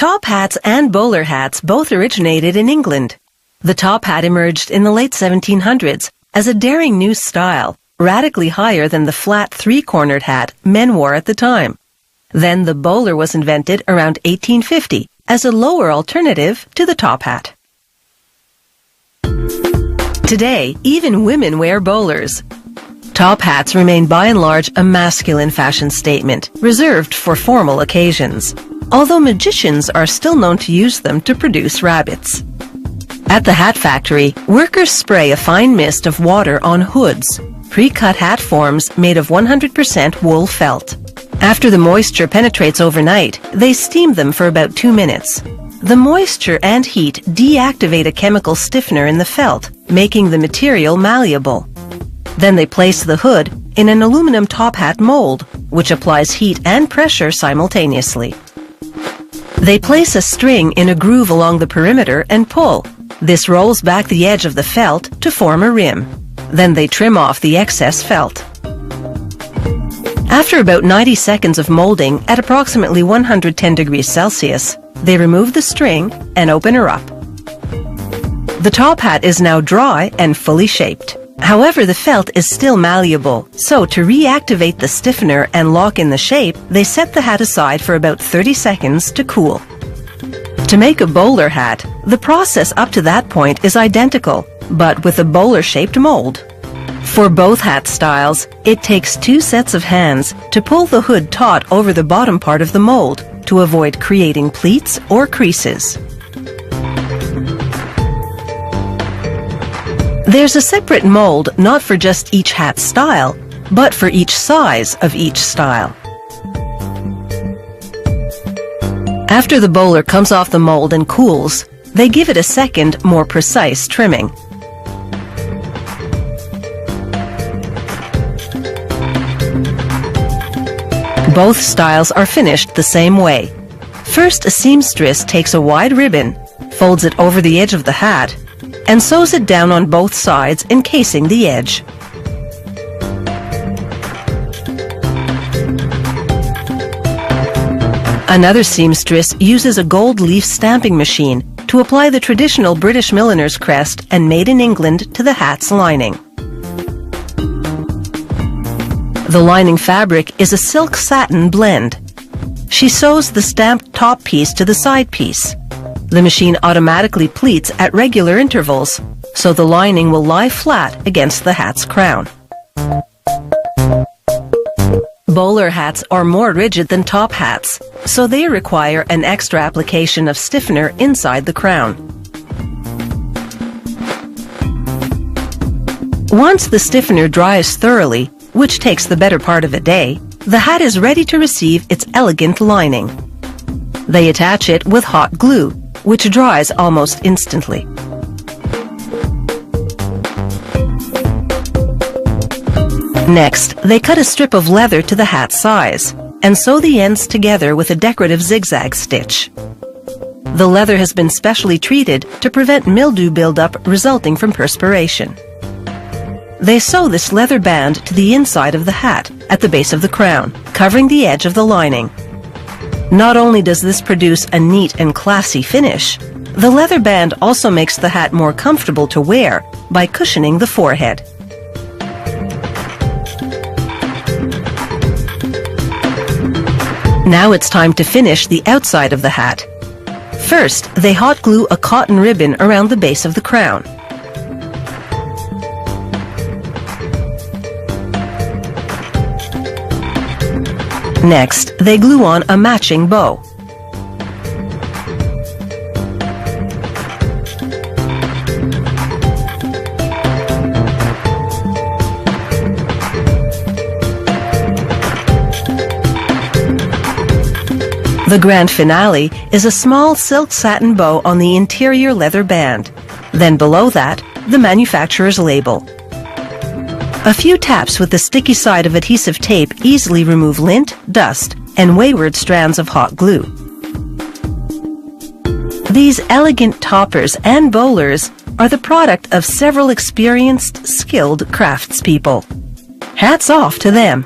Top hats and bowler hats both originated in England. The top hat emerged in the late 1700s as a daring new style, radically higher than the flat three-cornered hat men wore at the time. Then the bowler was invented around 1850 as a lower alternative to the top hat. Today, even women wear bowlers. Top hats remain by and large a masculine fashion statement, reserved for formal occasions, although magicians are still known to use them to produce rabbits. At the hat factory, workers spray a fine mist of water on hoods, pre-cut hat forms made of 100% wool felt. After the moisture penetrates overnight, they steam them for about 2 minutes. The moisture and heat deactivate a chemical stiffener in the felt, making the material malleable. Then they place the hood in an aluminum top hat mold, which applies heat and pressure simultaneously. They place a string in a groove along the perimeter and pull. This rolls back the edge of the felt to form a rim. Then they trim off the excess felt. After about 90 seconds of molding at approximately 110 degrees Celsius, they remove the string and open her up. The top hat is now dry and fully shaped. However, the felt is still malleable, so to reactivate the stiffener and lock in the shape, they set the hat aside for about 30 seconds to cool. To make a bowler hat, the process up to that point is identical, but with a bowler-shaped mold. For both hat styles, it takes 2 sets of hands to pull the hood taut over the bottom part of the mold to avoid creating pleats or creases. There's a separate mold not for just each hat style, but for each size of each style. After the bowler comes off the mold and cools, they give it a second, more precise trimming. Both styles are finished the same way. First, a seamstress takes a wide ribbon, folds it over the edge of the hat, and sews it down on both sides, encasing the edge. Another seamstress uses a gold leaf stamping machine to apply the traditional British milliner's crest and Made in England to the hat's lining. The lining fabric is a silk satin blend. She sews the stamped top piece to the side piece. The machine automatically pleats at regular intervals, so the lining will lie flat against the hat's crown. Bowler hats are more rigid than top hats, so they require an extra application of stiffener inside the crown. Once the stiffener dries thoroughly, which takes the better part of a day, the hat is ready to receive its elegant lining. They attach it with hot glue, which dries almost instantly. Next, they cut a strip of leather to the hat size and sew the ends together with a decorative zigzag stitch. The leather has been specially treated to prevent mildew buildup resulting from perspiration. They sew this leather band to the inside of the hat at the base of the crown, covering the edge of the lining. Not only does this produce a neat and classy finish, the leather band also makes the hat more comfortable to wear by cushioning the forehead. Now it's time to finish the outside of the hat. First, they hot glue a cotton ribbon around the base of the crown. Next, they glue on a matching bow. The grand finale is a small silk satin bow on the interior leather band. Then below that, the manufacturer's label. A few taps with the sticky side of adhesive tape easily remove lint, dust, and wayward strands of hot glue. These elegant toppers and bowlers are the product of several experienced, skilled craftspeople. Hats off to them!